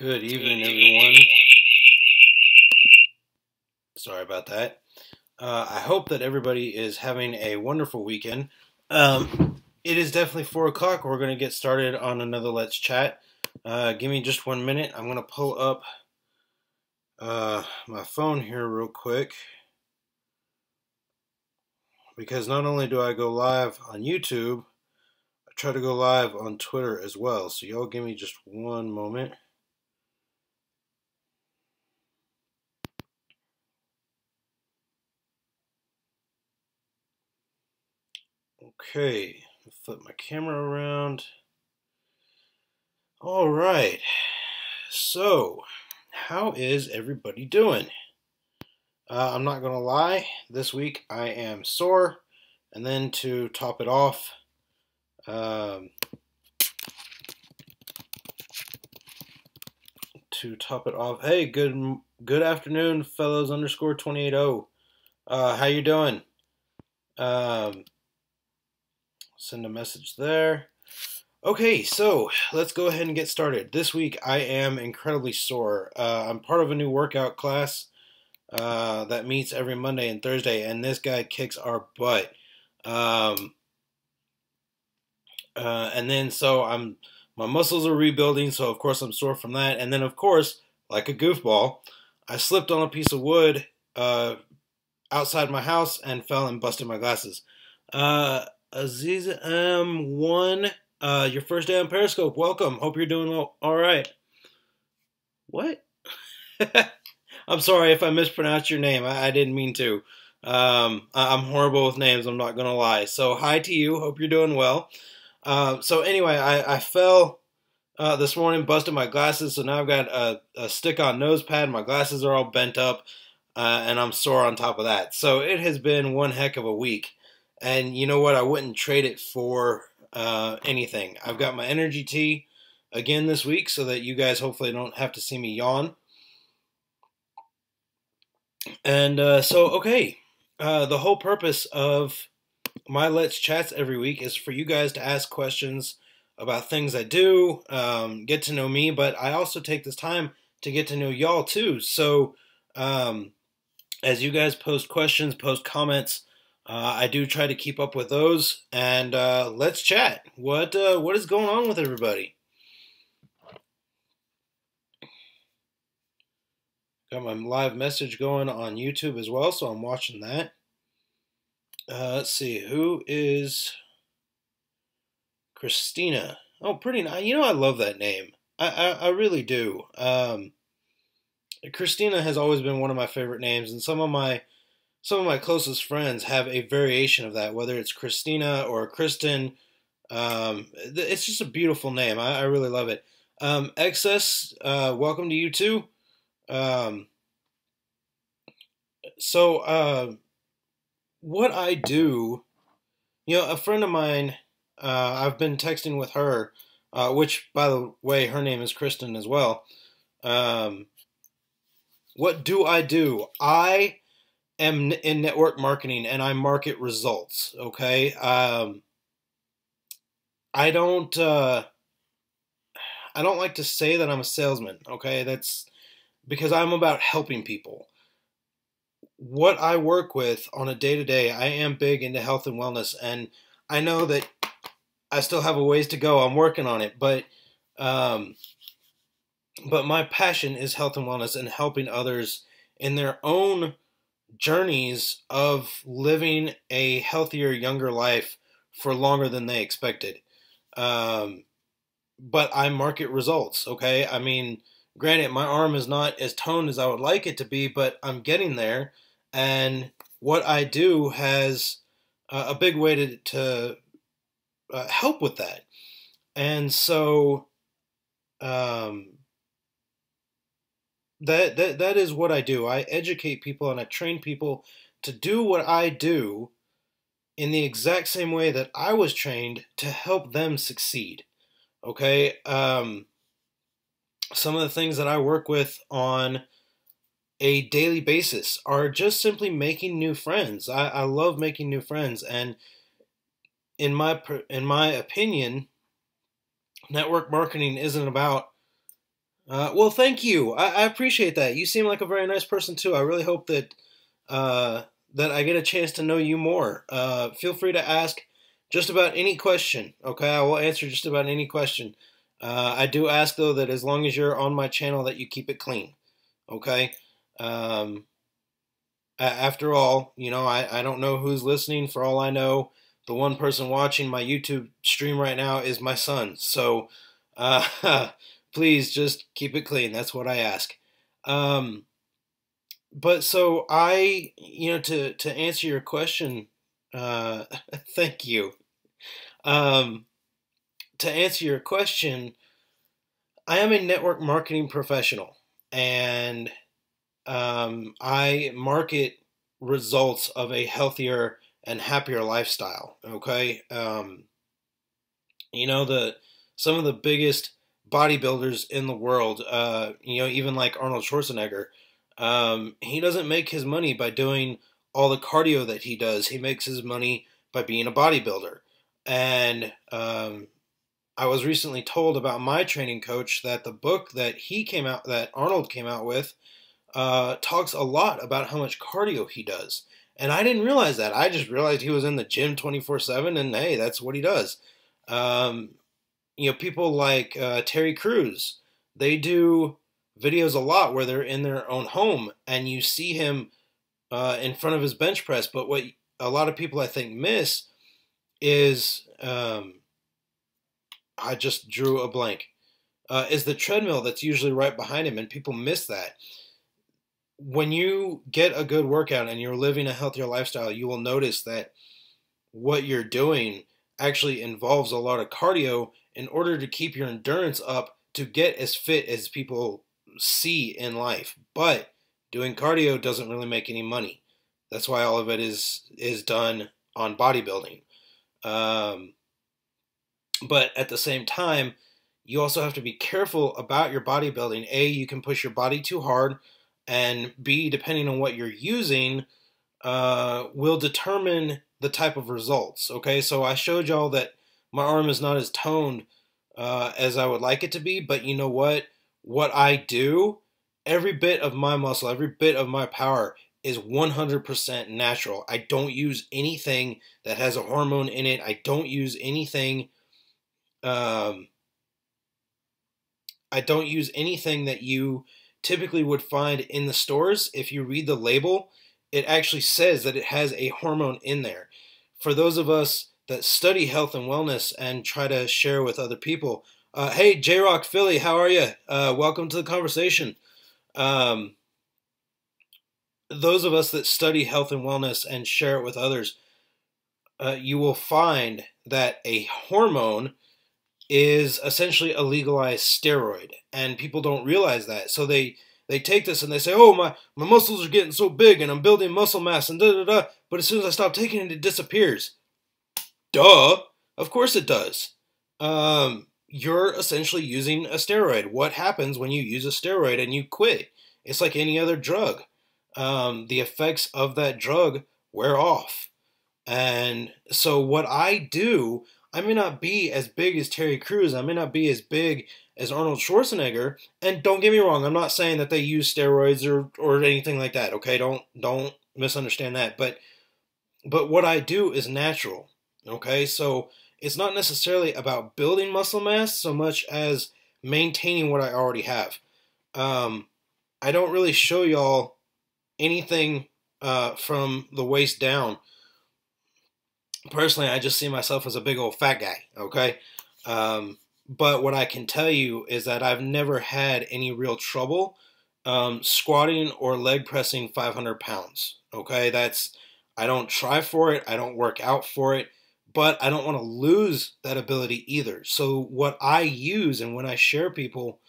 Good evening, everyone. Sorry about that. I hope that everybody is having a wonderful weekend. It is definitely 4 o'clock. We're going to get started on another Let's Chat. Give me just 1 minute. I'm going to pull up my phone here real quick, because not only do I go live on YouTube, I try to go live on Twitter as well. So y'all give me just 1 moment. Okay, flip my camera around. All right. So, how is everybody doing? I'm not going to lie, this week I am sore, and then to top it off, hey, good afternoon, fellows underscore 280. How you doing? Send a message there. Okay, so let's go ahead and get started. This week I am incredibly sore. I'm part of a new workout class that meets every Monday and Thursday, and this guy kicks our butt. And then so my muscles are rebuilding, so of course I'm sore from that. And then of course, like a goofball, I slipped on a piece of wood outside my house and fell and busted my glasses. Aziz M1, your first day on Periscope. Welcome. Hope you're doing all right. What? I'm sorry if I mispronounced your name. I didn't mean to. I'm horrible with names, I'm not going to lie. So hi to you. Hope you're doing well. So anyway, I fell this morning, busted my glasses, so now I've got a stick-on nose pad. My glasses are all bent up, and I'm sore on top of that. So it has been one heck of a week. And you know what? I wouldn't trade it for anything. I've got my energy tea again this week so that you guys hopefully don't have to see me yawn. And okay. The whole purpose of my Let's Chats every week is for you guys to ask questions about things I do, get to know me, but I also take this time to get to know y'all too. So as you guys post questions, post comments, I do try to keep up with those, and let's chat. What is going on with everybody? Got my live message going on YouTube as well, so I'm watching that. Let's see, who is Christina? Oh, pretty nice. You know, I love that name. I really do. Christina has always been one of my favorite names, and some of my closest friends have a variation of that, whether it's Christina or Kristen. It's just a beautiful name. I really love it. Excess, welcome to you too. What I do, a friend of mine, I've been texting with her, which, by the way, her name is Kristen as well. What do? I am in network marketing, and I market results, okay? I don't like to say that I'm a salesman, okay? That's because I'm about helping people. What I work with on a day-to-day, I am big into health and wellness, and I know that I still have a ways to go. I'm working on it, but my passion is health and wellness and helping others in their own journeys of living a healthier, younger life for longer than they expected. But I market results, okay? I mean, granted, my arm is not as toned as I would like it to be, but I'm getting there. And what I do has a big way to help with that. And so that is what I do. I educate people and I train people to do what I do in the exact same way that I was trained to help them succeed. Okay? Some of the things that I work with on a daily basis are just simply making new friends. I love making new friends, and in my opinion, network marketing isn't about Well, thank you. I appreciate that. You seem like a very nice person too. I really hope that I get a chance to know you more. Feel free to ask just about any question. Okay, I will answer just about any question. I do ask though that as long as you're on my channel, that you keep it clean. Okay. Um, After all, I don't know who's listening. For all I know, the one person watching my YouTube stream right now is my son. So, please just keep it clean. That's what I ask. Um, but so to answer your question, uh, thank you. Um, to answer your question, I am a network marketing professional, and I market results of a healthier and happier lifestyle. Okay, the some of the biggest bodybuilders in the world, even like Arnold Schwarzenegger, he doesn't make his money by doing all the cardio that he does. He makes his money by being a bodybuilder. And I was recently told about my training coach that the book that Arnold came out with, talks a lot about how much cardio he does. And I didn't realize that. I just realized he was in the gym 24/7, and hey, that's what he does. Um, People like Terry Crews, they do videos a lot where they're in their own home, and you see him in front of his bench press. But what a lot of people I think miss is I just drew a blank. Is the treadmill that's usually right behind him, and people miss that. When you get a good workout and you're living a healthier lifestyle, you will notice that what you're doing actually involves a lot of cardio in order to keep your endurance up to get as fit as people see in life. But doing cardio doesn't really make any money. That's why all of it is done on bodybuilding. Um, but at the same time, you also have to be careful about your bodybuilding. A, you can push your body too hard, and B, depending on what you're using, will determine the type of results. Okay, so I showed y'all that my arm is not as toned as I would like it to be, but you know what? What I do, every bit of my muscle, every bit of my power is 100% natural. I don't use anything that has a hormone in it. I don't use anything. Um, I don't use anything that you typically would find in the stores. If you read the label, it actually says that it has a hormone in there. For those of us that study health and wellness and try to share with other people, hey, J Rock Philly, how are you? Welcome to the conversation. Um, those of us that study health and wellness and share it with others, you will find that a hormone is essentially a legalized steroid, and people don't realize that. So they take this and they say, "Oh, my muscles are getting so big, and I'm building muscle mass, and da da da." But as soon as I stop taking it, it disappears. Duh. Of course it does. You're essentially using a steroid. What happens when you use a steroid and you quit? It's like any other drug. The effects of that drug wear off. And so what I do, I may not be as big as Terry Crews. I may not be as big as Arnold Schwarzenegger. And don't get me wrong, I'm not saying that they use steroids or anything like that. Okay, don't misunderstand that. But what I do is natural. Okay, so it's not necessarily about building muscle mass so much as maintaining what I already have. Um, I don't really show y'all anything from the waist down. Personally, I just see myself as a big old fat guy, okay? But what I can tell you is that I've never had any real trouble squatting or leg pressing 500 pounds, okay? I don't try for it, I don't work out for it, but I don't want to lose that ability either. So what I use, and when I share with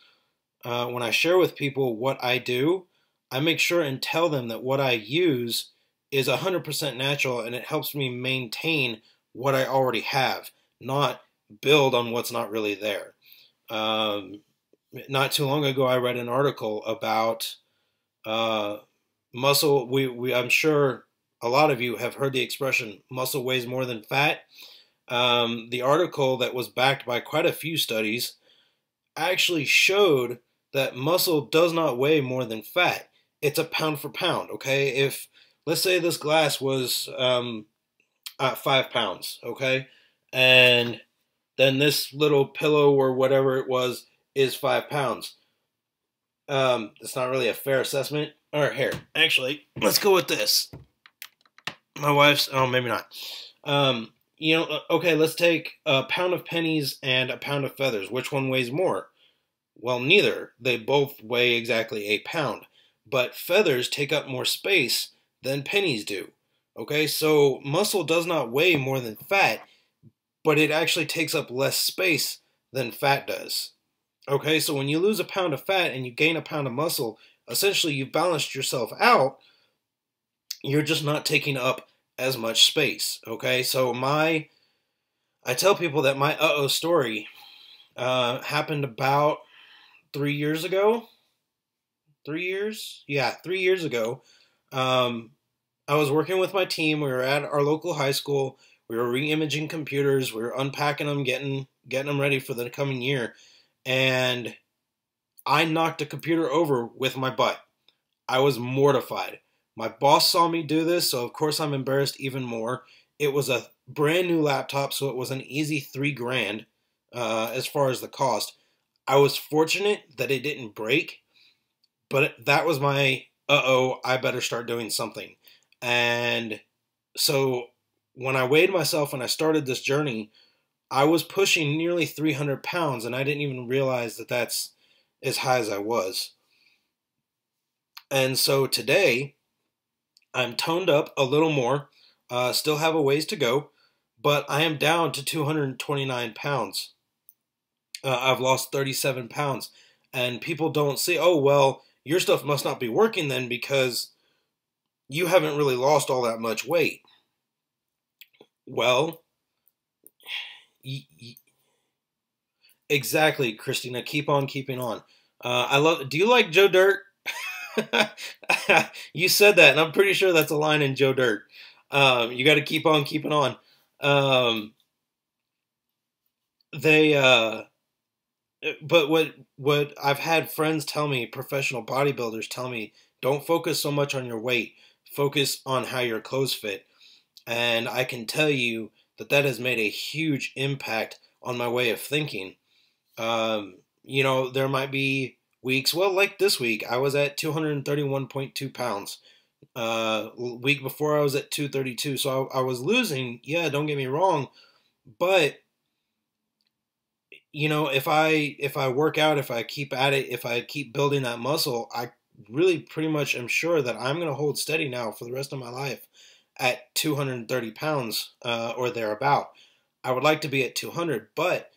people what I do, I make sure and tell them that what I use is 100% natural, and it helps me maintain what I already have, not build on what's not really there. Um, Not too long ago, I read an article about uh, muscle. I'm sure a lot of you have heard the expression "muscle weighs more than fat." The article that was backed by quite a few studies actually showed that muscle does not weigh more than fat. It's a pound for pound, okay? If, let's say this glass was 5 pounds, okay? And then this little pillow or whatever it was is 5 pounds. It's not really a fair assessment. All right, here. Actually, let's go with this. My wife's, oh, maybe not. Okay, let's take a pound of pennies and a pound of feathers. Which one weighs more? Well, neither. They both weigh exactly a pound. But feathers take up more space than pennies do. Okay, so muscle does not weigh more than fat, but it actually takes up less space than fat does. Okay, so when you lose a pound of fat and you gain a pound of muscle, essentially you've balanced yourself out. You're just not taking up as much space. Okay, so I tell people that my story happened about 3 years ago. 3 years? Yeah, 3 years ago. I was working with my team. We were at our local high school. We were re-imaging computers. We were unpacking them, getting them ready for the coming year. And I knocked a computer over with my butt. I was mortified. My boss saw me do this, so of course I'm embarrassed even more. It was a brand new laptop, so it was an easy $3,000 as far as the cost. I was fortunate that it didn't break, but that was my, I better start doing something. And so when I weighed myself and I started this journey, I was pushing nearly 300 pounds, and I didn't even realize that that's as high as I was. And so today, I'm toned up a little more, still have a ways to go, but I am down to 229 pounds. I've lost 37 pounds, and people don't say, oh, well, your stuff must not be working then because you haven't really lost all that much weight. Well, exactly, Christina. Keep on keeping on. Do you like Joe Dirt? You said that, and I'm pretty sure that's a line in Joe Dirt. You got to keep on keeping on. But what I've had friends tell me, professional bodybuilders tell me, don't focus so much on your weight. Focus on how your clothes fit. And I can tell you that has made a huge impact on my way of thinking. There might be weeks, well, like this week, I was at 231.2 pounds. Week before I was at 232. So I was losing, yeah, don't get me wrong. But, if I work out, if I keep at it, if I keep building that muscle, I really pretty much am sure that I'm going to hold steady now for the rest of my life at 230 pounds or thereabout. I would like to be at 200, but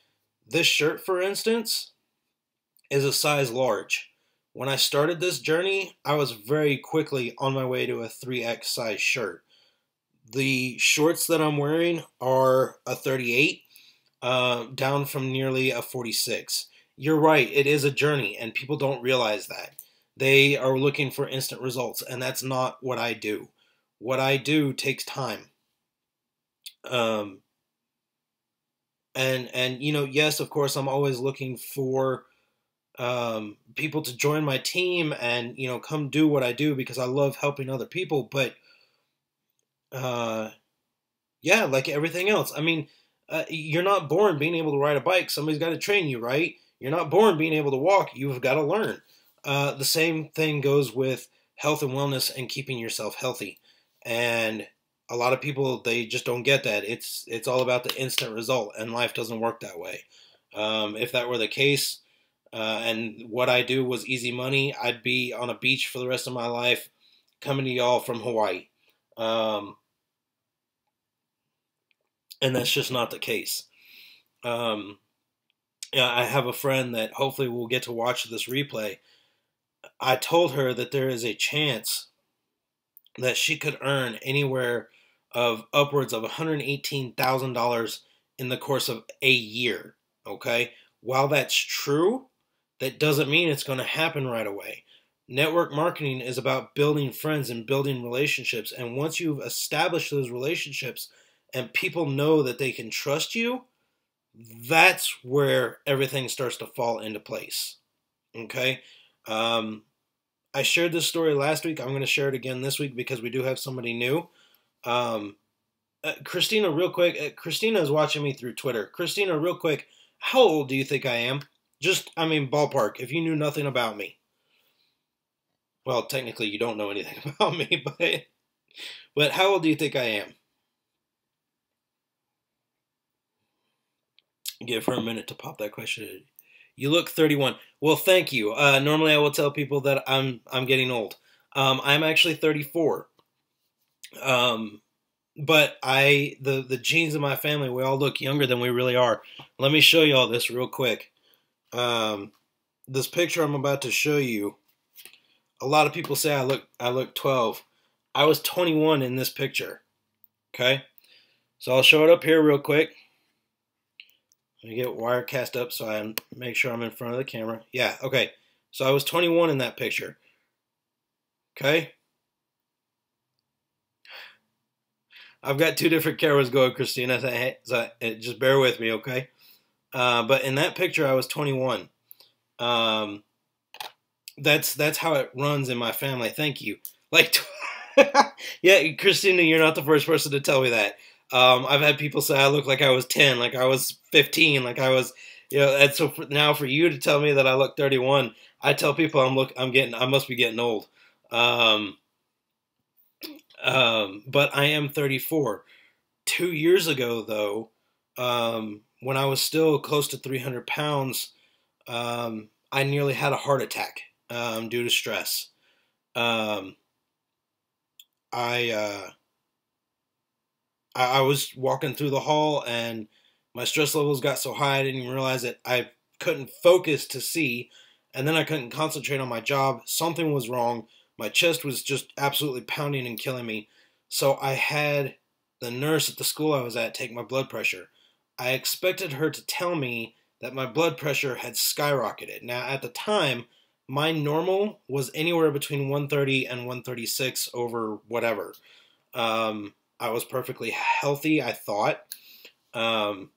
this shirt, for instance, is a size large. When I started this journey, I was very quickly on my way to a 3X size shirt. The shorts that I'm wearing are a 38, down from nearly a 46. You're right, it is a journey, and people don't realize that. They are looking for instant results, and that's not what I do. What I do takes time. Yes, of course, I'm always looking for people to join my team and, come do what I do because I love helping other people. But, yeah, like everything else. I mean, you're not born being able to ride a bike. Somebody's got to train you, right? You're not born being able to walk. You've got to learn. The same thing goes with health and wellness and keeping yourself healthy. And a lot of people, they just don't get that. It's all about the instant result, and life doesn't work that way. If that were the case, and what I do was easy money, I'd be on a beach for the rest of my life, coming to y'all from Hawaii. And that's just not the case. Yeah, I have a friend that hopefully will get to watch this replay. I told her that there is a chance that she could earn anywhere of upwards of $118,000 in the course of a year. Okay? While that's true, that doesn't mean it's going to happen right away. Network marketing is about building friends and building relationships. And once you've established those relationships and people know that they can trust you, that's where everything starts to fall into place. Okay. Um, I shared this story last week. I'm going to share it again this week because we do have somebody new. Um, Christina, real quick. Christina is watching me through Twitter. Christina, real quick. How old do you think I am? Just, I mean, ballpark. If you knew nothing about me. Well, technically, you don't know anything about me, but how old do you think I am? Give her a minute to pop that question in. You look 31. Well, thank you. Normally, I will tell people that I'm getting old. I'm actually 34. Um, but the genes in my family, we all look younger than we really are. Let me show you all this real quick. This picture I'm about to show you. A lot of people say I look 12. I was 21 in this picture. Okay, so I'll show it up here real quick. Let me get Wirecast up so I make sure I'm in front of the camera. Yeah, okay. So I was 21 in that picture. Okay? I've got two different cameras going, Christina, so just bear with me, okay? But in that picture, I was 21. That's how it runs in my family. Thank you. Like, yeah, Christina, you're not the first person to tell me that. I've had people say I look like I was 10, like I was 15, like I was, and so now for you to tell me that I look 31, I tell people I must be getting old. But I am 34. 2 years ago, though, when I was still close to 300 pounds, I nearly had a heart attack due to stress. Um, I, uh, I was walking through the hall and my stress levels got so high I didn't even realize that I couldn't focus to see, and then I couldn't concentrate on my job. Something was wrong. My chest was just absolutely pounding and killing me. So I had the nurse at the school I was at take my blood pressure. I expected her to tell me that my blood pressure had skyrocketed. Now, at the time, my normal was anywhere between 130 and 136 over whatever. I was perfectly healthy, I thought. Um,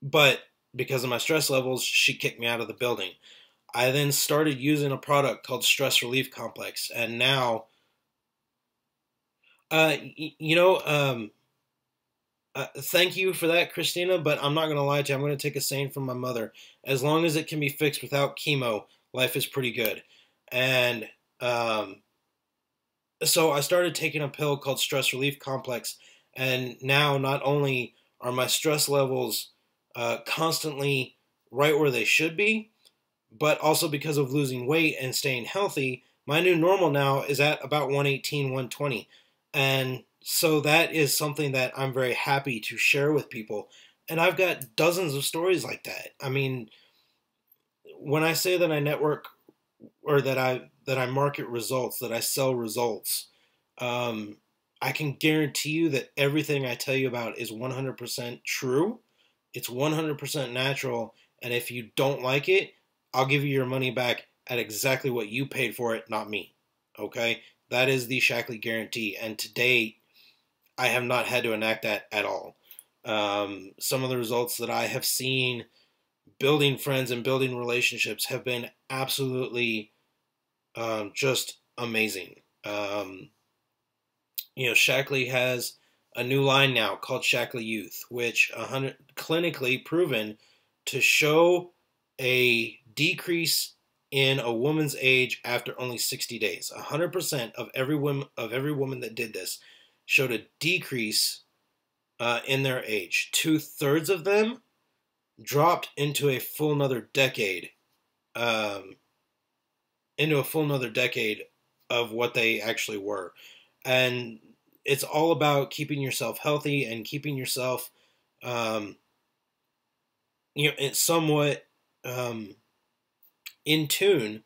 but because of my stress levels, she kicked me out of the building. I then started using a product called Stress Relief Complex, and now, uh, you know, thank you for that, Christina. But I'm not going to lie to you. I'm going to take a saying from my mother. As long as it can be fixed without chemo, life is pretty good. And so I started taking a pill called Stress Relief Complex, and now not only are my stress levels constantly right where they should be, but also because of losing weight and staying healthy, my new normal now is at about 118, 120. And so that is something that I'm very happy to share with people. And I've got dozens of stories like that. I mean, when I say that I network or that I market results, that I sell results, um, I can guarantee you that everything I tell you about is 100% true. It's 100% natural, and if you don't like it, I'll give you your money back at exactly what you paid for it, not me. Okay? That is the Shackley guarantee, and to date, I have not had to enact that at all. Some of the results that I have seen building friends and building relationships have been absolutely just amazing. Shackley has a new line now called Shackley Youth, which 100 clinically proven to show a decrease in a woman's age after only 60 days. 100% of every woman that did this showed a decrease in their age. 2/3 of them dropped into a full another decade, um, of what they actually were. And it's all about keeping yourself healthy and keeping yourself, um, it's somewhat in tune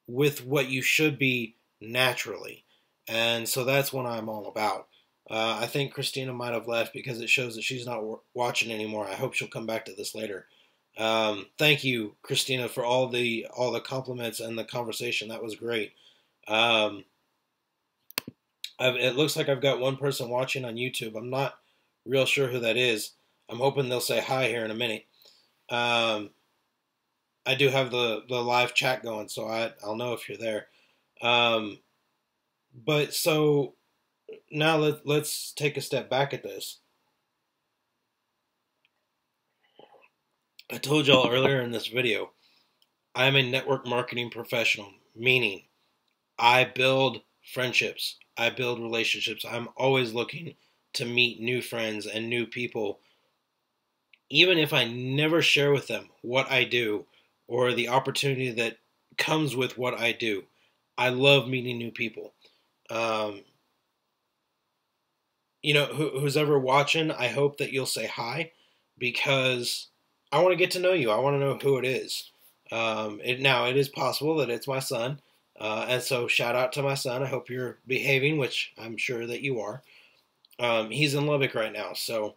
with what you should be naturally. And so that's what I'm all about. I think Christina might have left because it shows that she's not watching anymore. I hope she'll come back to this later. Thank you, Christina, for all the compliments and the conversation. That was great. Um, it looks like I've got one person watching on YouTube. I'm not real sure who that is. I'm hoping they'll say hi here in a minute. Um, I do have the live chat going, so I'll know if you're there. Um, but so now let's take a step back at this. I told y'all earlier in this video, I'm a network marketing professional, meaning I build friendships, I build relationships. I'm always looking to meet new friends and new people, even if I never share with them what I do or the opportunity that comes with what I do. I love meeting new people. Um, who's ever watching, I hope that you'll say hi, because I want to get to know you. I want to know who it is. It is possible that it's my son, and so shout out to my son. I hope you're behaving, which I'm sure that you are. He's in Lubbock right now, so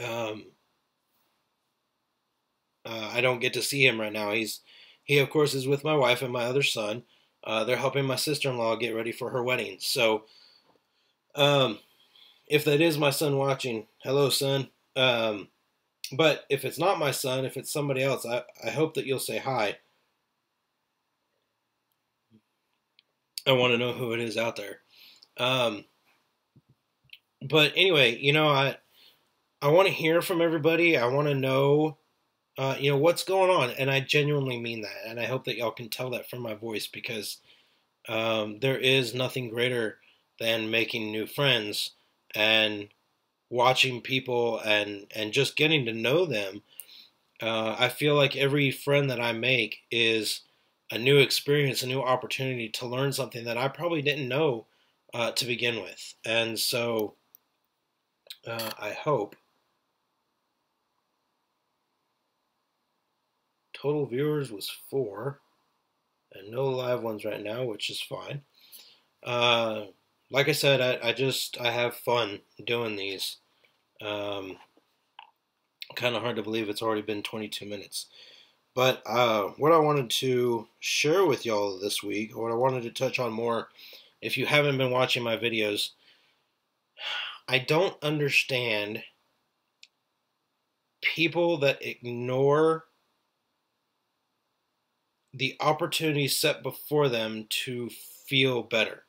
um, I don't get to see him right now. He of course is with my wife and my other son. They're helping my sister-in-law get ready for her wedding. So um, if that is my son watching, hello, son. But if it's not my son, if it's somebody else, I hope that you'll say hi. I want to know who it is out there. Um, but anyway, I want to hear from everybody. I want to know, what's going on, and I genuinely mean that. And I hope that y'all can tell that from my voice, because there is nothing greater than making new friends and watching people and just getting to know them. I feel like every friend that I make is a new experience, a new opportunity to learn something that I probably didn't know to begin with. And so I hope total viewers was 4 and no live ones right now, which is fine. Uh, like I said, I have fun doing these. Um, kind of hard to believe it's already been 22 minutes. But what I wanted to share with y'all this week, or what I wanted to touch on more, if you haven't been watching my videos, I don't understand people that ignore the opportunity set before them to feel better.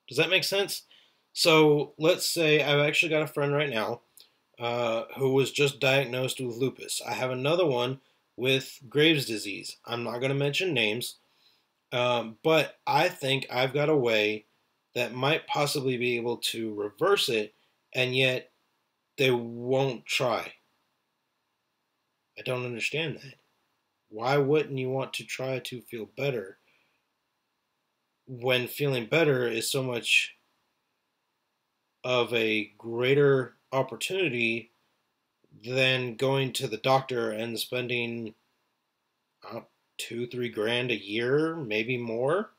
Does that make sense? So let's say I've actually got a friend right now who was just diagnosed with lupus. I have another one with Graves' disease. I'm not going to mention names, but I think I've got a way that might possibly be able to reverse it, and yet they won't try. I don't understand that. Why wouldn't you want to try to feel better when feeling better is so much of a greater opportunity than going to the doctor and spending 2-3 grand a year, maybe more,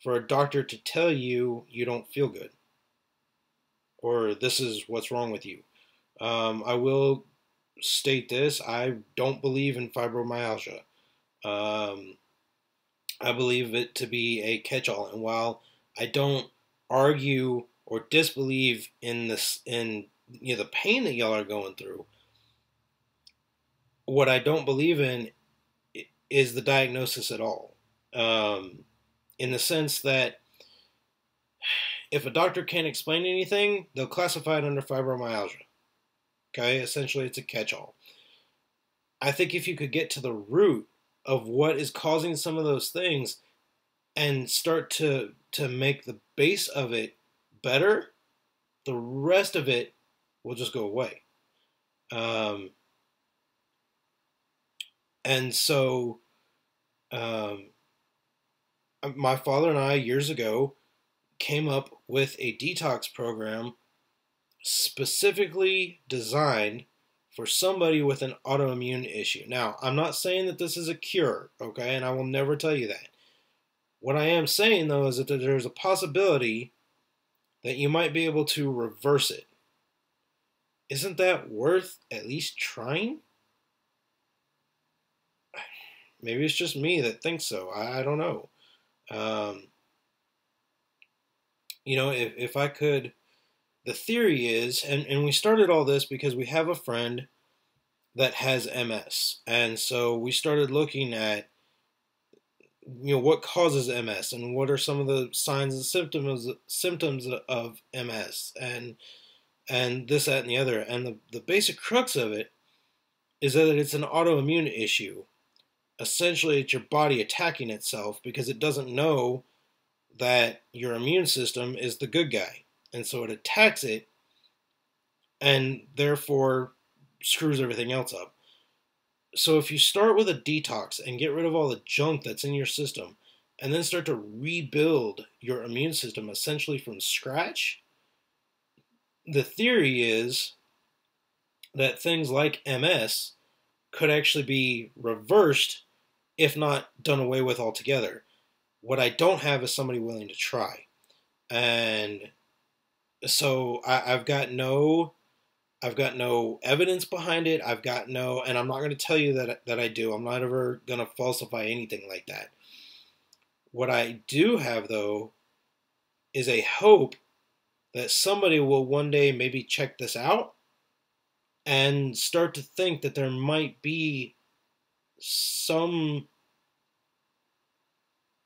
for a doctor to tell you you don't feel good or this is what's wrong with you. I will state this: I don't believe in fibromyalgia. Um, I believe it to be a catch-all, and while I don't argue or disbelieve in this, in the pain that y'all are going through, what I don't believe in is the diagnosis at all. In the sense that if a doctor can't explain anything, they'll classify it under fibromyalgia. Okay, essentially it's a catch-all. I think if you could get to the root of what is causing some of those things and start to make the base of it better, the rest of it will just go away. Um, and so um, my father and I years ago came up with a detox program specifically designed for somebody with an autoimmune issue. Now, I'm not saying that this is a cure, okay, and I will never tell you that. What I am saying, though, is that there's a possibility that you might be able to reverse it. Isn't that worth at least trying? Maybe it's just me that thinks so. I don't know. Um, if I could, the theory is, and we started all this because we have a friend that has MS. And so we started looking at, what causes MS and what are some of the signs and symptoms of MS, and this, that, and the other. And the basic crux of it is that it's an autoimmune issue. Essentially, it's your body attacking itself because it doesn't know that your immune system is the good guy. And so it attacks it and therefore screws everything else up. So if you start with a detox and get rid of all the junk that's in your system and then start to rebuild your immune system essentially from scratch, the theory is that things like MS could actually be reversed, if not done away with altogether. What I don't have is somebody willing to try. And so I've got no evidence behind it. And I'm not going to tell you that I do. I'm not ever going to falsify anything like that. What I do have, though, is a hope that somebody will one day maybe check this out and start to think that there might be some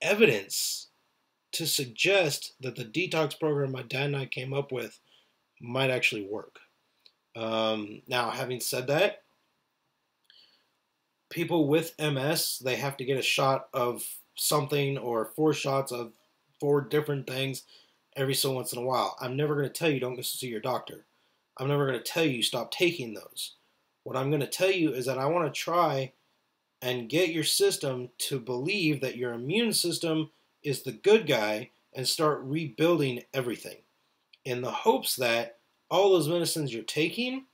evidence to suggest that the detox program my dad and I came up with might actually work. Now, having said that, people with MS, they have to get a shot of something or 4 shots of 4 different things every so once in a while. I'm never going to tell you don't go see your doctor. I'm never going to tell you stop taking those. What I'm going to tell you is that I want to try and get your system to believe that your immune system is the good guy and start rebuilding everything in the hopes that all those medicines you're taking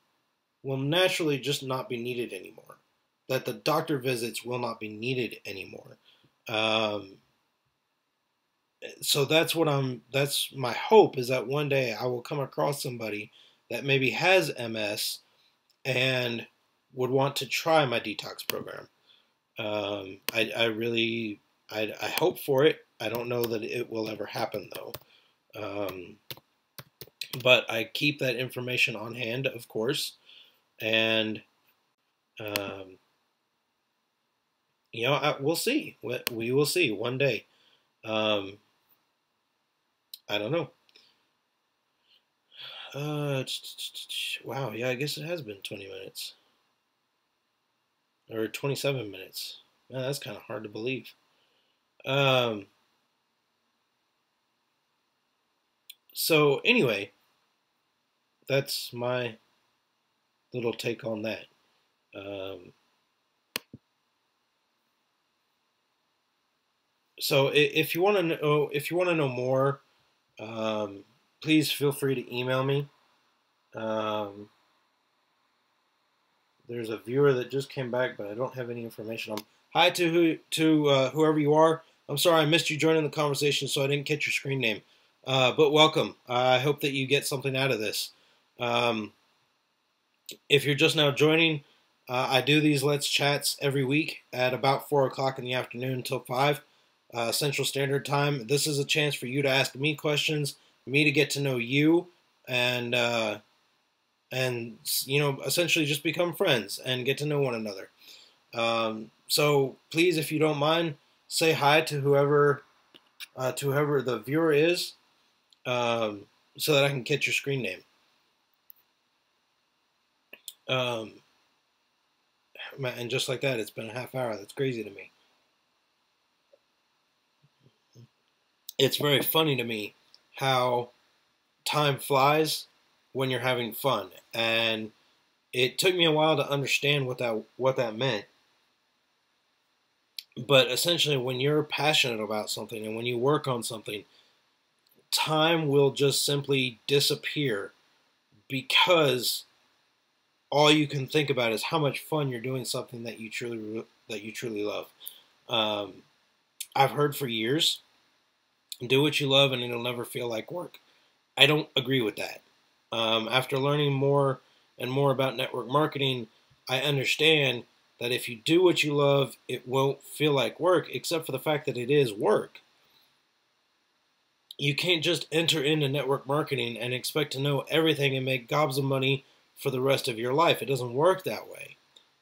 will naturally just not be needed anymore, that the doctor visits will not be needed anymore. So that's my hope, is that one day I will come across somebody that maybe has MS and would want to try my detox program. I hope for it. I don't know that it will ever happen, though. But I keep that information on hand, of course, and we'll see. We will see one day. I don't know. Wow, yeah, I guess it has been 20 minutes. Or 27 minutes. Man, that's kind of hard to believe. So anyway, that's my little take on that. So if you want to know more, please feel free to email me. There's a viewer that just came back, but I don't have any information on. Hi to whoever you are. I'm sorry I missed you joining the conversation, so I didn't catch your screen name. But welcome. I hope that you get something out of this. If you're just now joining, I do these Let's Chats every week at about 4 o'clock in the afternoon until 5 Central Standard Time. This is a chance for you to ask me questions, me to get to know you, and essentially just become friends and get to know one another. So please, if you don't mind, say hi to whoever the viewer is, so that I can catch your screen name. And just like that, it's been a half hour. That's crazy to me. It's very funny to me how time flies when you're having fun, and it took me a while to understand what that meant. But essentially, when you're passionate about something and when you work on something, time will just simply disappear because all you can think about is how much fun you're doing something that you truly love. I've heard for years, do what you love and it'll never feel like work. I don't agree with that. After learning more and more about network marketing, I understand that if you do what you love, it won't feel like work, except for the fact that it is work. You can't just enter into network marketing and expect to know everything and make gobs of money for the rest of your life. It doesn't work that way.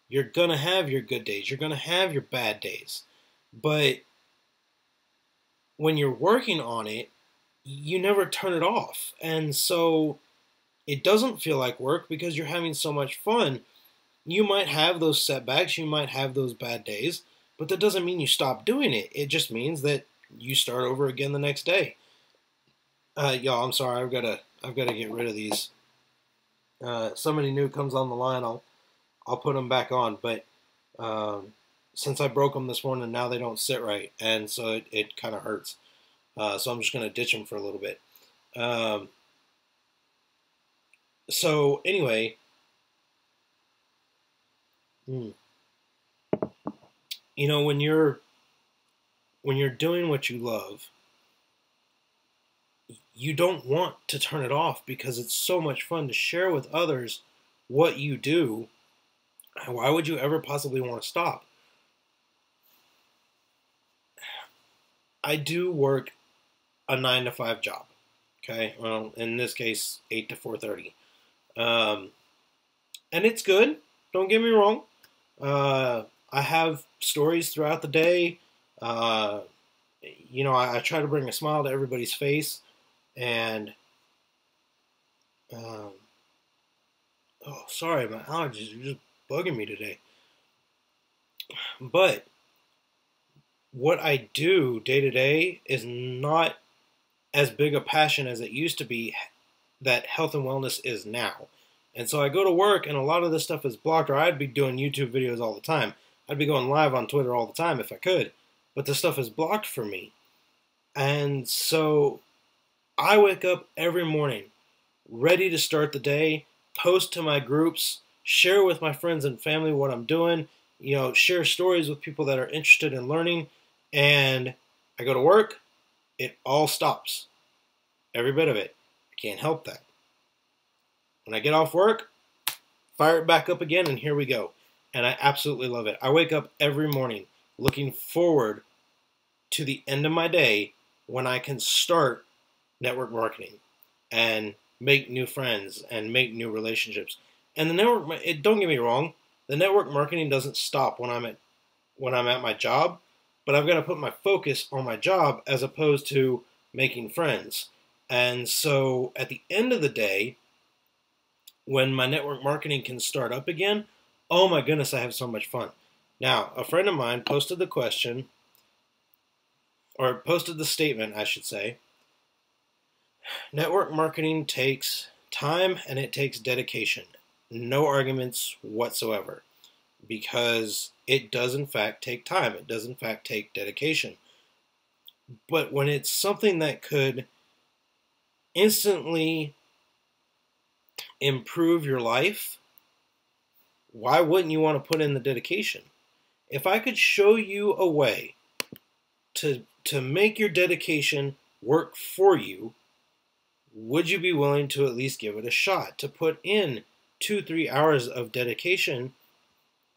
You're going to have your good days. You're going to have your bad days. But when you're working on it, you never turn it off. And so it doesn't feel like work because you're having so much fun. You might have those setbacks, you might have those bad days, but that doesn't mean you stop doing it. It just means that you start over again the next day. Y'all, I'm sorry, I've gotta get rid of these. Somebody new comes on the line, I'll put them back on. But since I broke them this morning, now they don't sit right, and so it kind of hurts. So I'm just gonna ditch them for a little bit. So anyway, you know, when you're doing what you love, you don't want to turn it off because it's so much fun to share with others what you do. Why would you ever possibly want to stop? I do work a 9 to 5 job. Okay, well, in this case, 8 to 4:30, and it's good. Don't get me wrong. I have stories throughout the day. You know, I try to bring a smile to everybody's face, and oh, sorry, my allergies are just bugging me today. But what I do day to day is not as big a passion as it used to be that health and wellness is now. And so I go to work and a lot of this stuff is blocked, or I'd be doing YouTube videos all the time. I'd be going live on Twitter all the time if I could. But this stuff is blocked for me. And so I wake up every morning ready to start the day, post to my groups, share with my friends and family what I'm doing, you know, share stories with people that are interested in learning. And I go to work, it all stops. Every bit of it. I can't help that. When I get off work, fire it back up again, and here we go. And I absolutely love it. I wake up every morning looking forward to the end of my day when I can start network marketing and make new friends and make new relationships. And the network, don't get me wrong, the network marketing doesn't stop when I'm at my job, but I've got to put my focus on my job as opposed to making friends. And so at the end of the day, when my network marketing can start up again, oh my goodness, I have so much fun. Now, a friend of mine posted the question, or posted the statement, I should say. Network marketing takes time and it takes dedication. No arguments whatsoever. Because it does in fact take time. It does in fact take dedication. But when it's something that could instantly improve your life, why wouldn't you want to put in the dedication? If I could show you a way to make your dedication work for you, would you be willing to at least give it a shot? To put in 2-3 hours of dedication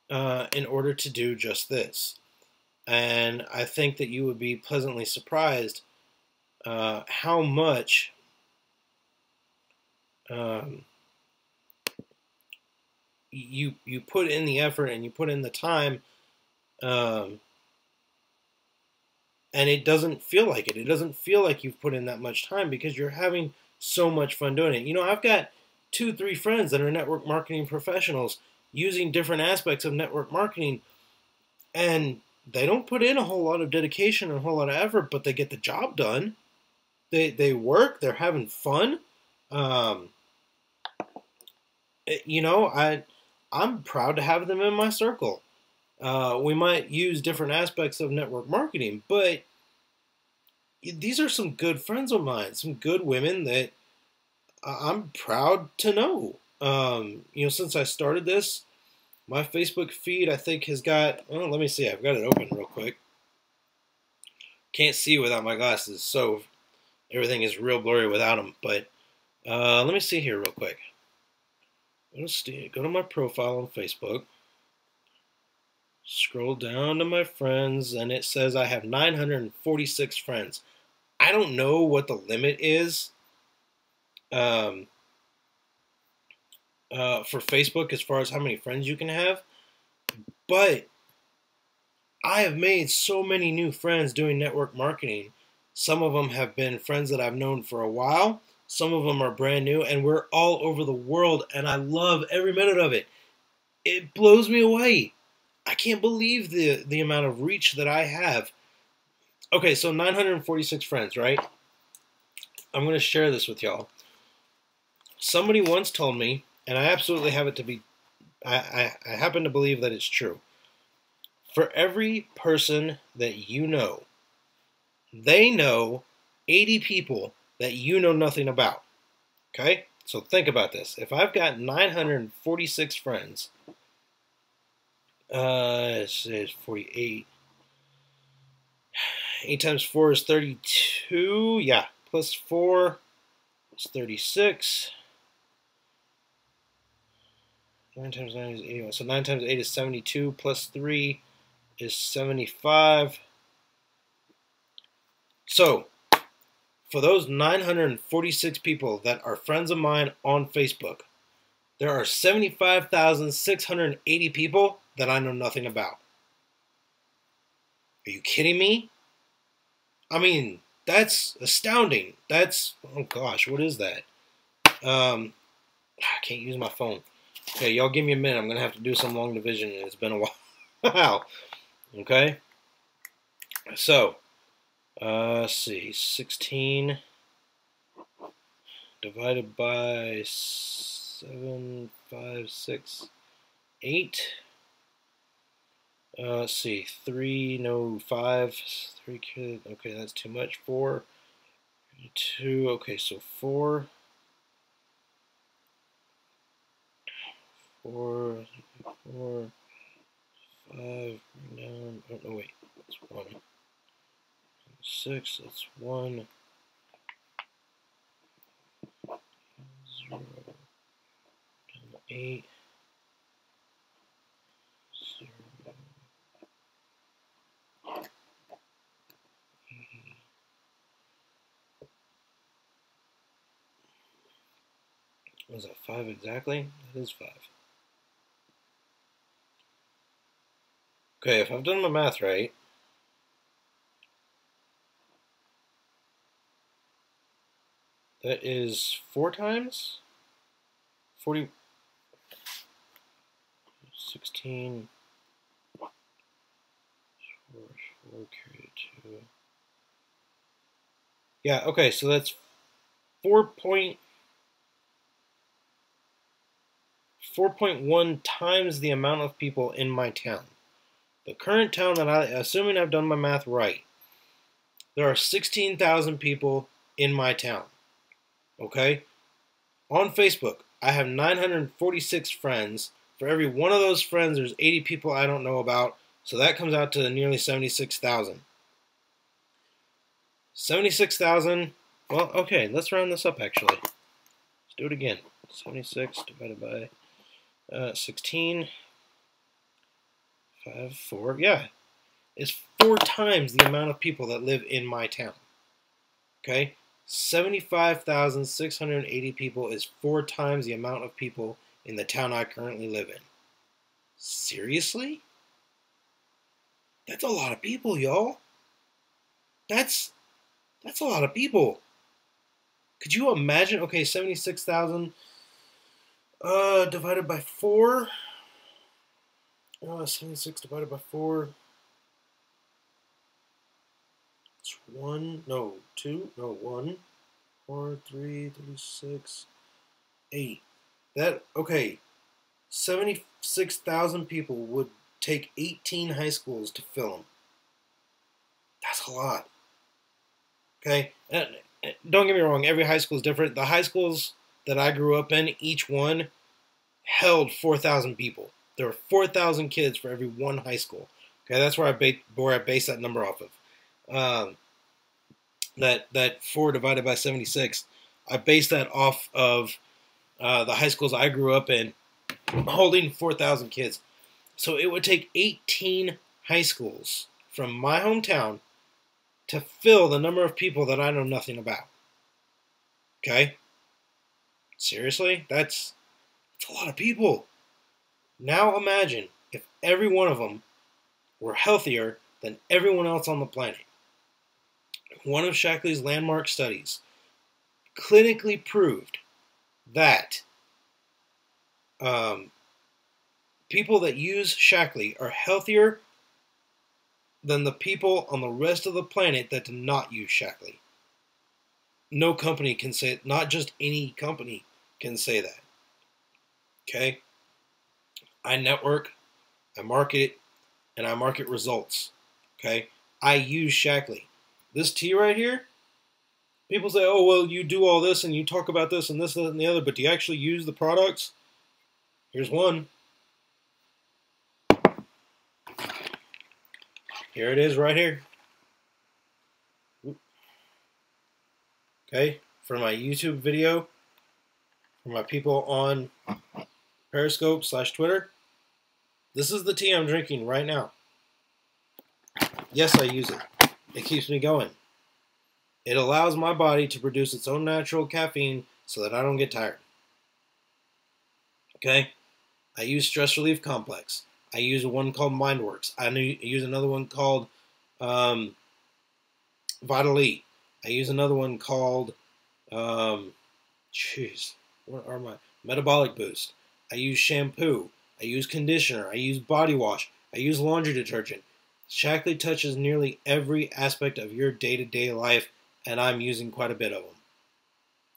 in order to do just this? And I think that you would be pleasantly surprised how much you put in the effort and you put in the time, and it doesn't feel like it. It doesn't feel like you've put in that much time because you're having so much fun doing it. You know, I've got 2-3 friends that are network marketing professionals using different aspects of network marketing, and they don't put in a whole lot of dedication and a whole lot of effort, but they get the job done. They work. They're having fun. You know, I'm proud to have them in my circle. We might use different aspects of network marketing, but these are some good friends of mine, some good women that I'm proud to know. You know, since I started this, my Facebook feed, I think, has got, oh, let me see, I've got it open real quick. Can't see without my glasses, so everything is real blurry without them, but let me see here real quick. Go to my profile on Facebook, scroll down to my friends, and it says I have 946 friends. I don't know what the limit is for Facebook as far as how many friends you can have, But I have made so many new friends doing network marketing. Some of them have been friends that I've known for a while. Some of them are brand new, and we're all over the world, and I love every minute of it. It blows me away. I can't believe the amount of reach that I have. Okay, so 946 friends, right? I'm going to share this with y'all. Somebody once told me, and I absolutely have it to be, I happen to believe that it's true. For every person that you know, they know 80 people that you know nothing about. Okay? So think about this. If I've got 946 friends, it's 48. 8 times 4 is 32. Yeah. Plus 4 is 36. 9 times 9 is 81. So 9 times 8 is 72. Plus 3 is 75. So, for those 946 people that are friends of mine on Facebook, there are 75,680 people that I know nothing about. Are you kidding me? I mean, that's astounding. That's, oh gosh, what is that? I can't use my phone. Okay, y'all give me a minute. I'm going to have to do some long division, and it's been a while. Wow. Okay? So, let's see. 16 divided by 7, 5, 6, 8. Let's see. 3, no, 5. 3, okay, that's too much. 4, 2. Okay, so 4. 4, 4, 5, down, oh no, wait, that's 1. 6, that's 1. 0, 8, 0, 80. Was that 5 exactly? That is 5. Okay, if I've done my math right, that is 4 times 40, 16, 4, 4 carry 2. Yeah, okay, so that's 4.1 times the amount of people in my town. The current town that assuming I've done my math right, there are 16,000 people in my town. Okay? On Facebook, I have 946 friends. For every one of those friends, there's 80 people I don't know about. So that comes out to nearly 76,000. 76,000. Well, okay, let's round this up actually. Let's do it again. 76 divided by 16. 5, 4. Yeah. It's 4 times the amount of people that live in my town. Okay? 75,680 people is 4 times the amount of people in the town I currently live in. Seriously? That's a lot of people, y'all. That's a lot of people. Could you imagine? Okay, 76,000 divided by 4. 76 divided by 4. It's 1. No, 2. No, 1. 4, 3, 36, 8. That, okay, 76,000 people would take 18 high schools to fill them. That's a lot. Okay? And don't get me wrong, every high school is different. The high schools that I grew up in, each one held 4,000 people. There were 4,000 kids for every one high school. Okay, that's where I base that number off of. That 4 divided by 76, I based that off of the high schools I grew up in, holding 4,000 kids. So it would take 18 high schools from my hometown to fill the number of people that I know nothing about. Okay? Seriously? That's a lot of people. Now imagine if every one of them were healthier than everyone else on the planet. One of Shaklee's landmark studies clinically proved that people that use Shaklee are healthier than the people on the rest of the planet that do not use Shaklee. No company can say it, not just any company can say that. Okay? I network, I market it, and I market results. Okay? I use Shaklee. This tea right here, people say, oh, well, you do all this and you talk about this and this, that, and the other, but do you actually use the products? Here's one. Here it is right here. Okay? For my YouTube video, for my people on Periscope/Twitter, this is the tea I'm drinking right now. Yes, I use it. It keeps me going. It allows my body to produce its own natural caffeine so that I don't get tired. Okay? I use Stress Relief Complex. I use one called MindWorks. I use another one called Vital E. I use another one called, what are my? Metabolic Boost. I use shampoo. I use conditioner. I use body wash. I use laundry detergent. Shaklee touches nearly every aspect of your day-to-day life, and I'm using quite a bit of them.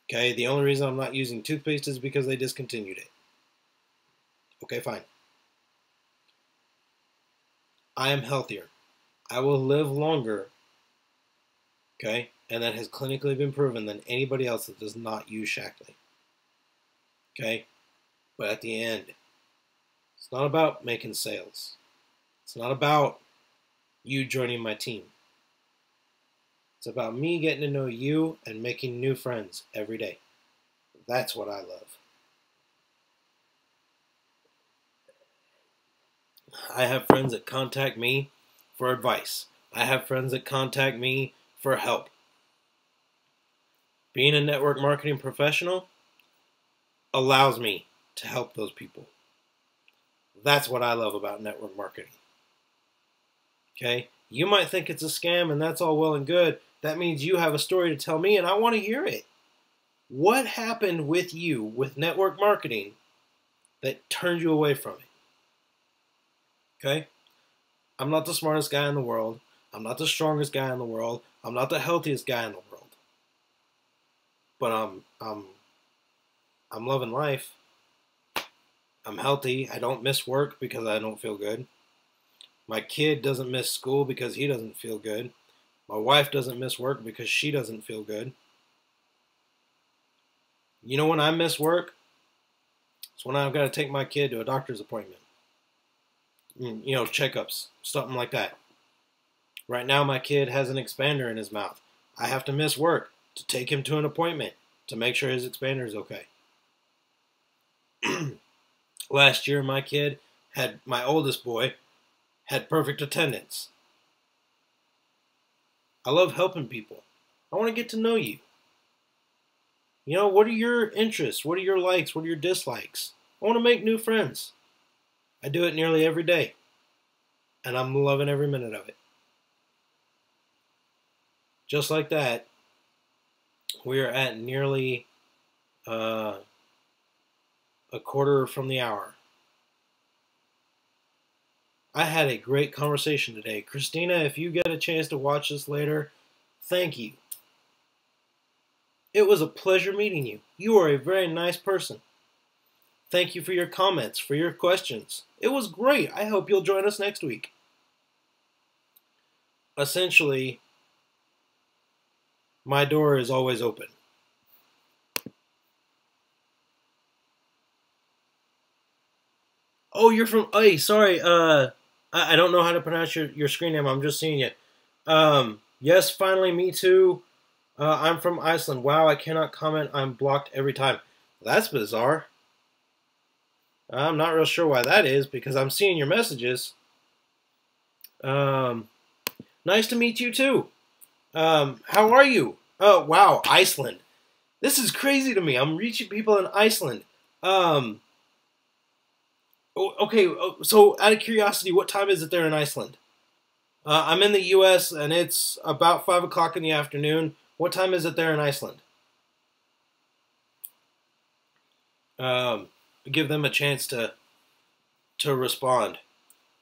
Okay, the only reason I'm not using toothpaste is because they discontinued it. Okay, fine. I am healthier. I will live longer, okay, and that has clinically been proven than anybody else that does not use Shaklee. Okay, but at the end, it's not about making sales. It's not about you joining my team. It's about me getting to know you and making new friends every day. That's what I love. I have friends that contact me for advice. I have friends that contact me for help. Being a network marketing professional allows me to help those people. That's what I love about network marketing. Okay? You might think it's a scam and that's all well and good. That means you have a story to tell me and I want to hear it. What happened with you with network marketing that turned you away from it? Okay? I'm not the smartest guy in the world. I'm not the strongest guy in the world. I'm not the healthiest guy in the world. But I'm loving life. I'm healthy. I don't miss work because I don't feel good. My kid doesn't miss school because he doesn't feel good. My wife doesn't miss work because she doesn't feel good. You know when I miss work? It's when I've got to take my kid to a doctor's appointment. You know, checkups, something like that. Right now my kid has an expander in his mouth. I have to miss work to take him to an appointment to make sure his expander is okay. Last year my oldest boy, had perfect attendance. I love helping people. I want to get to know you. You know, what are your interests? What are your likes? What are your dislikes? I want to make new friends. I do it nearly every day. And I'm loving every minute of it. Just like that, we are at nearly a quarter from the hour. I had a great conversation today. Christina, if you get a chance to watch this later, thank you. It was a pleasure meeting you. You are a very nice person. Thank you for your comments, for your questions. It was great. I hope you'll join us next week. Essentially, my door is always open. Oh, you're from... Hey, sorry. I don't know how to pronounce your screen name. I'm just seeing it. Yes, finally, me too. I'm from Iceland. Wow, I cannot comment. I'm blocked every time. That's bizarre. I'm not real sure why that is, because I'm seeing your messages. Nice to meet you too. How are you? Oh, wow, Iceland. This is crazy to me. I'm reaching people in Iceland. Okay, so out of curiosity, what time is it there in Iceland? I'm in the U.S. and it's about 5 o'clock in the afternoon. What time is it there in Iceland? Um, Give them a chance to respond.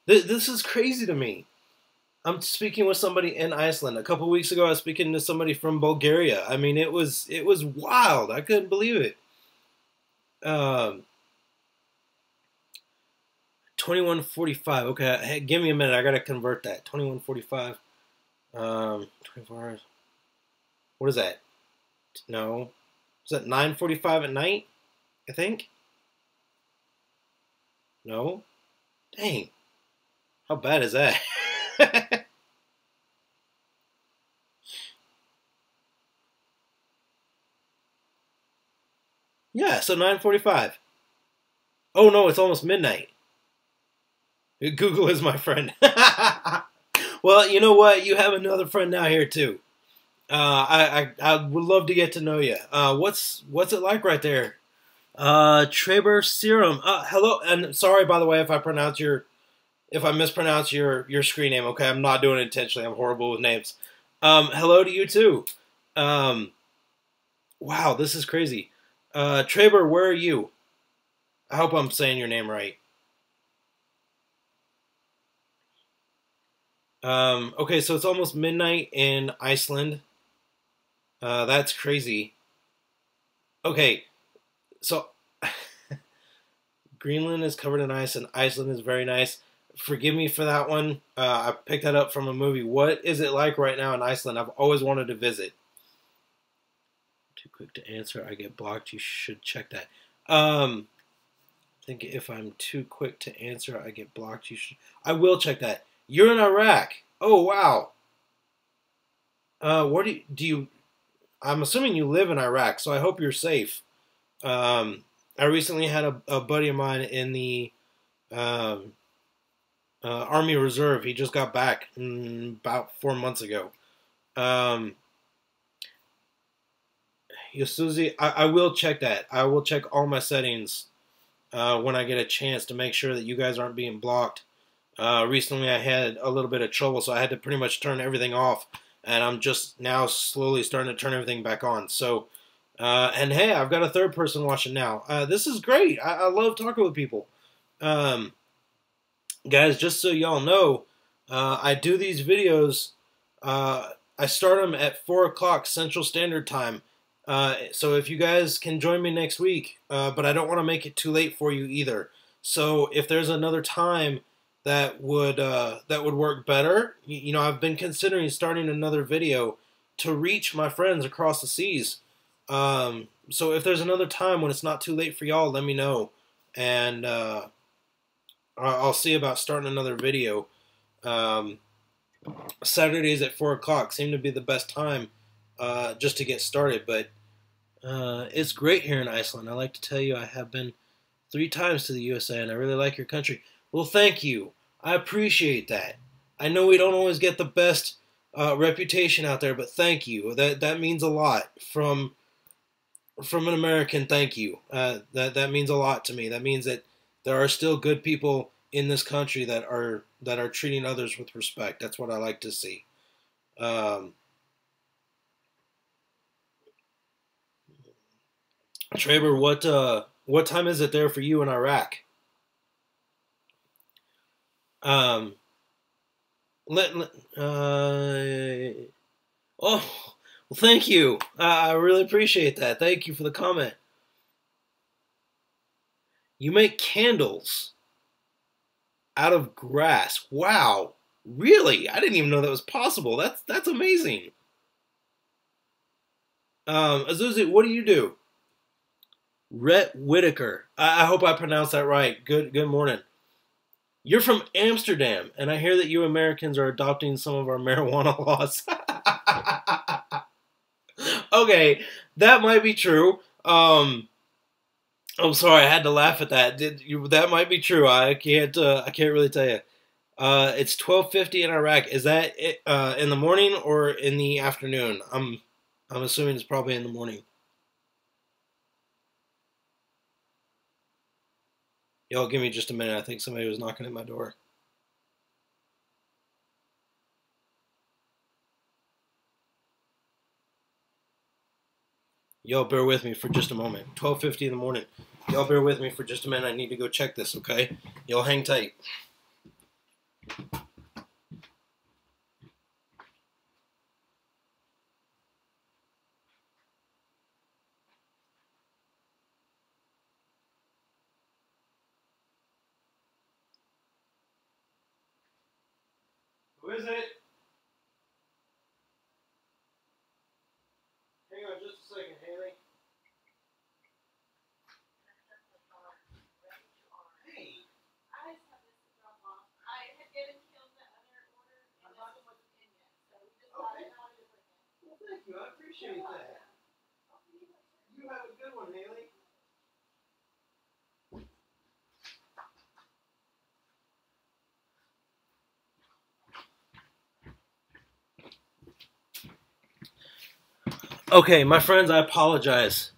This is crazy to me. I'm speaking with somebody in Iceland. A couple weeks ago, I was speaking to somebody from Bulgaria. I mean, it was wild. I couldn't believe it. Um, 21:45. Okay, hey, give me a minute. I gotta convert that. 21:45. 24 hours. What is that? No, is that 9:45 at night? I think. No. Dang. How bad is that? Yeah. So 9:45. Oh no, it's almost midnight. Google is my friend. Well, you know what? You have another friend now here too. I would love to get to know you. What's it like right there? Traver Serum. Hello, and sorry by the way if I mispronounce your screen name. Okay, I'm not doing it intentionally. I'm horrible with names. Hello to you too. Um, wow, this is crazy. Traver, where are you? I hope I'm saying your name right. Okay, so it's almost midnight in Iceland. That's crazy. Okay, so Greenland is covered in ice and Iceland is very nice. Forgive me for that one. I picked that up from a movie. What is it like right now in Iceland? I've always wanted to visit. Too quick to answer. I get blocked. You should check that. I think if I'm too quick to answer, I get blocked. You should. I will check that. You're in Iraq. Oh wow. Where do you? I'm assuming you live in Iraq, so I hope you're safe. I recently had a buddy of mine in the um, Army Reserve. He just got back about 4 months ago. Um, Yasuzi, I will check that. I will check all my settings when I get a chance to make sure that you guys aren't being blocked. Recently, I had a little bit of trouble, so I had to pretty much turn everything off, and I'm just now slowly starting to turn everything back on. So, and hey, I've got a third person watching now. This is great. I love talking with people. Um, Guys, just so y'all know, I do these videos. I start them at 4 o'clock Central Standard Time. So if you guys can join me next week, but I don't want to make it too late for you either. So if there's another time that would work better, you know, I've been considering starting another video to reach my friends across the seas. So if there's another time when it's not too late for y'all, let me know, and I'll see about starting another video. Um, Saturdays at 4 o'clock seem to be the best time just to get started, but it's great here in Iceland. I like to tell you I have been 3 times to the USA, and I really like your country. Well, thank you. I appreciate that. I know we don't always get the best reputation out there, but thank you. That means a lot from an American. Thank you. That means a lot to me. That means that there are still good people in this country that are treating others with respect. That's what I like to see. Um, Traver, what time is it there for you in Iraq? Um, let, let oh, well, thank you. I really appreciate that. Thank you for the comment. You make candles out of grass. Wow. Really? I didn't even know that was possible. That's amazing. Azuzi, what do you do? Rhett Whittaker. I hope I pronounced that right. Good morning. You're from Amsterdam, and I hear that you Americans are adopting some of our marijuana laws. Okay, that might be true. I'm sorry, I had to laugh at that. That might be true. I can't really tell you. It's 12:50 in Iraq. Is that in the morning or in the afternoon? I'm assuming it's probably in the morning. Y'all give me just a minute. I think somebody was knocking at my door. Y'all bear with me for just a moment. 12:50 in the morning. Y'all bear with me for just a minute. I need to go check this, okay? Y'all hang tight. Who is it? Hang on just a second, Haley. Hey. I just have this to drop off. I had given Kim the other order, and this one wasn't in yet, so we just thought it how to bring it. Well, thank you. I appreciate that. You have a good one, Haley. Okay, my friends, I apologize.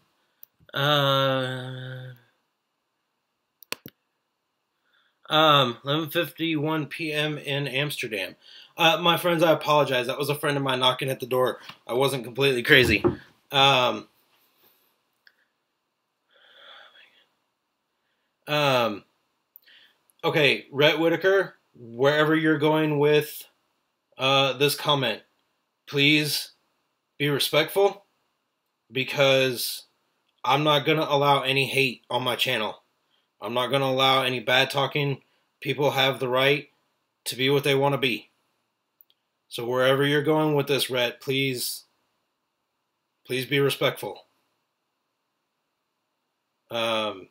11:51 p.m. in Amsterdam. My friends, I apologize. That was a friend of mine knocking at the door. I wasn't completely crazy. Okay, Rhett Whittaker, wherever you're going with this comment, please be respectful, because I'm not going to allow any hate on my channel. I'm not going to allow any bad talking. People have the right to be what they want to be. So wherever you're going with this, Rhett, please be respectful. My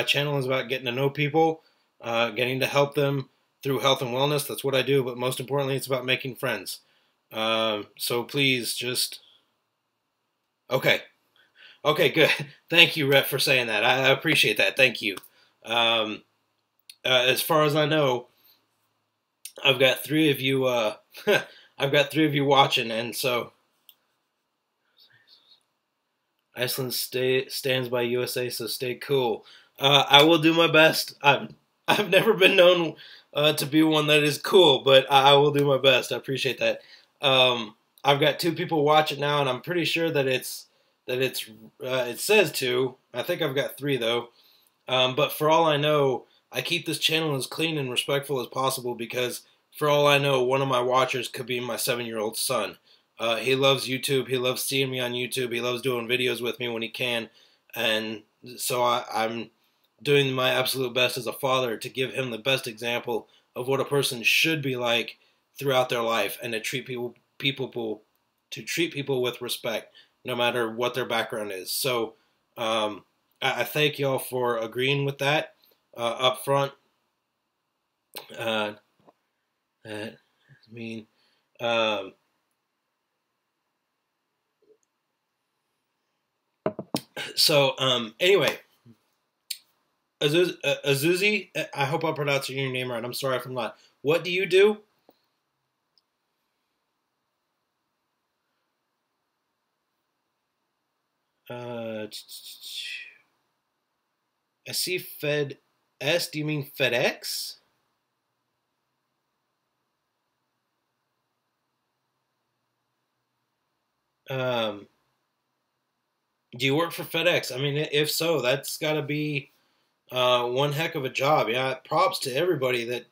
channel is about getting to know people, getting to help them through health and wellness. That's what I do, but most importantly, it's about making friends. So please just... Okay, good. Thank you, Rhett, for saying that. I appreciate that. Thank you. As far as I know, I've got 3 of you. I've got 3 of you watching, and so Iceland stands by USA, so stay cool. I will do my best. I've never been known to be one that is cool, but I will do my best. I appreciate that. I've got 2 people watching now, and I'm pretty sure that it says 2. I think I've got 3 though. But for all I know, I keep this channel as clean and respectful as possible, because for all I know, one of my watchers could be my 7-year-old son. He loves YouTube. He loves seeing me on YouTube. He loves doing videos with me when he can. And so I'm doing my absolute best as a father to give him the best example of what a person should be like throughout their life, and to treat people with respect, no matter what their background is. So I thank y'all for agreeing with that up front. So anyway, Azuzi, I hope I'm pronouncing your name right. I'm sorry if I'm not. What do you do? I see Fed S. Do you mean FedEx? Do you work for FedEx? I mean, if so, that's got to be one heck of a job. Yeah, props to everybody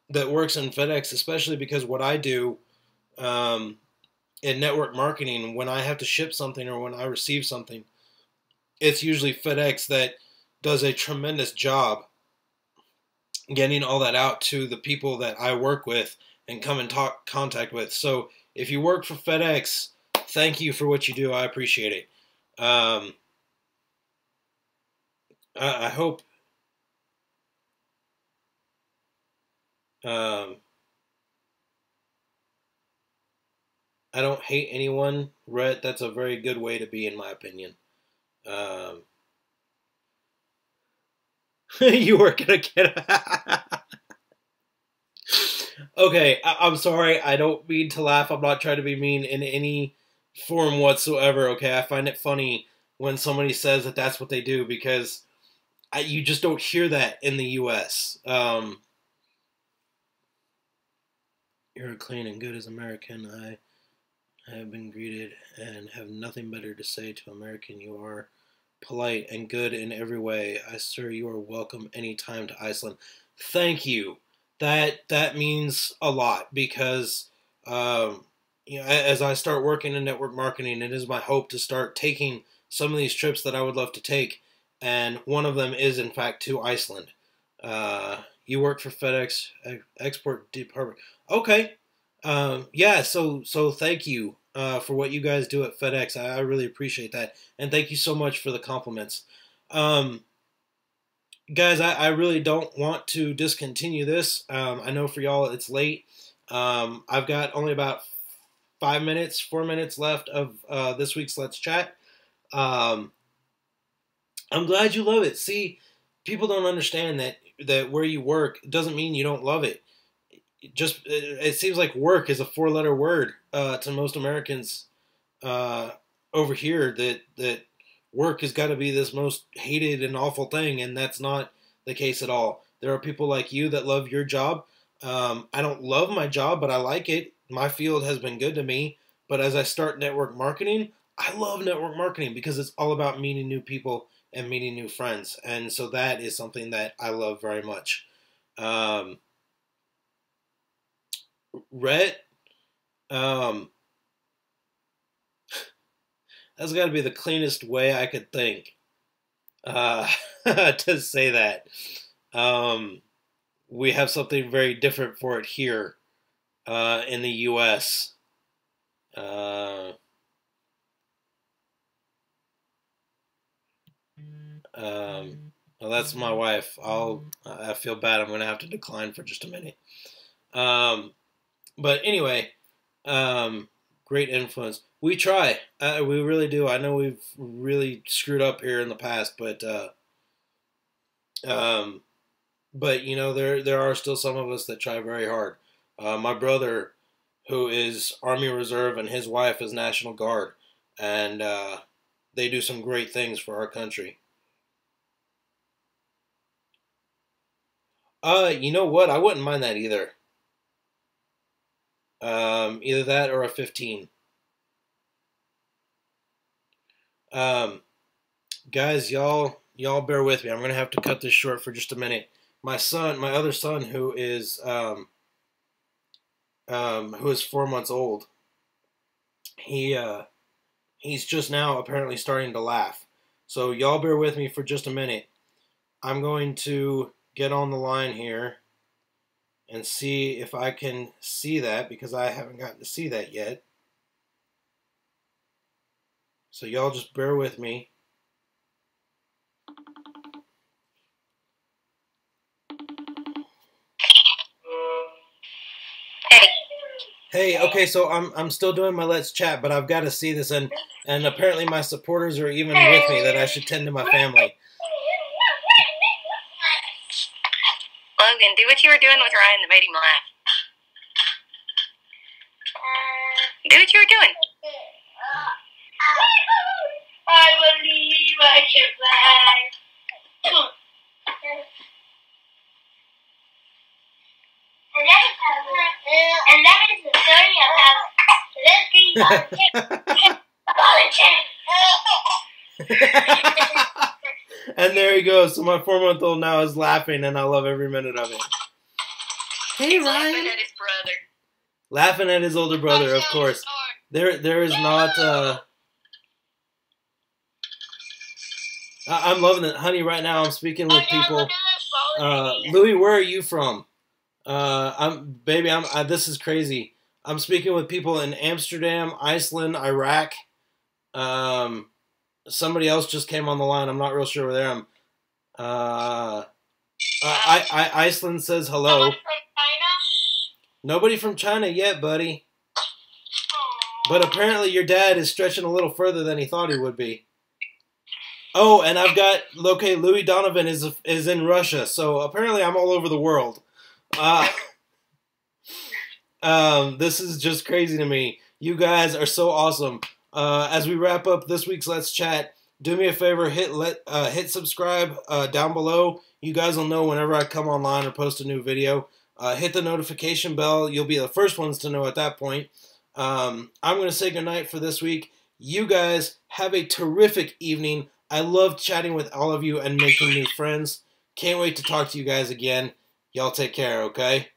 that works in FedEx, especially because what I do in network marketing, when I have to ship something or when I receive something, it's usually FedEx that does a tremendous job getting all that out to the people that I work with and come in contact with. So if you work for FedEx, thank you for what you do. I appreciate it. I hope I don't hate anyone, Rhett. That's a very good way to be, in my opinion. You work at a kid. Okay, I'm sorry. I don't mean to laugh. I'm not trying to be mean in any form whatsoever. Okay, I find it funny when somebody says that that's what they do, because you just don't hear that in the U.S. You're clean and good as American. I have been greeted and have nothing better to say to American. You are polite and good in every way. Sir, you are welcome anytime to Iceland. Thank you. That means a lot because as I start working in network marketing, it is my hope to start taking some of these trips that I would love to take, and one of them is in fact to Iceland. You work for FedEx Export Department. Okay. Yeah. So thank you for what you guys do at FedEx. I really appreciate that, and thank you so much for the compliments. Guys, I really don't want to discontinue this. I know for y'all it's late. I've got only about 4 minutes left of this week's Let's Chat. I'm glad you love it. See, people don't understand that where you work doesn't mean you don't love it. It seems like work is a 4-letter word to most Americans over here. That work has got to be this most hated and awful thing, and that's not the case at all. There are people like you that love your job. I don't love my job, but I like it. My field has been good to me. But as I start network marketing, I love network marketing because it's all about meeting new people and meeting new friends. And so that is something that I love very much. Rhett, that's got to be the cleanest way I could think to say that. We have something very different for it here in the U.S. Well, that's my wife. I feel bad. I'm going to have to decline for just a minute. But anyway, great influence. We try. We really do. I know we've really screwed up here in the past, but there are still some of us that try very hard. My brother, who is Army Reserve, and his wife is National Guard, and they do some great things for our country. You know what? I wouldn't mind that either. Either that or a 15. Guys, y'all bear with me. I'm gonna have to cut this short for just a minute. My other son, who is 4 months old, he's just now apparently starting to laugh. So y'all bear with me for just a minute. I'm going to get on the line here and see if I can see that, because I haven't gotten to see that yet. So y'all just bear with me. Hey, okay, so I'm still doing my Let's Chat, but I've got to see this, and apparently my supporters are even with me that I should tend to my family. Logan, do what you were doing with Ryan that made him laugh. Do what you were doing. I believe I can fly. And that is the story of And there he goes. So my 4-month-old now is laughing, and I love every minute of it. Hey, Ryan. Laughing at his brother. Laughing at his older brother, of course. There is not. I'm loving it, honey. Right now, I'm speaking with people. Louis, where are you from? This is crazy. I'm speaking with people in Amsterdam, Iceland, Iraq. Somebody else just came on the line. I'm not real sure where they are. Iceland says hello. Someone from China? Nobody from China yet, buddy. But apparently your dad is stretching a little further than he thought he would be. Oh, and I've got, okay, Louis Donovan is in Russia, so apparently I'm all over the world. This is just crazy to me. You guys are so awesome. As we wrap up this week's Let's Chat, do me a favor, hit subscribe down below. You guys will know whenever I come online or post a new video. Hit the notification bell. You'll be the first ones to know at that point. I'm going to say goodnight for this week. You guys have a terrific evening. I love chatting with all of you and making new friends. Can't wait to talk to you guys again. Y'all take care, okay?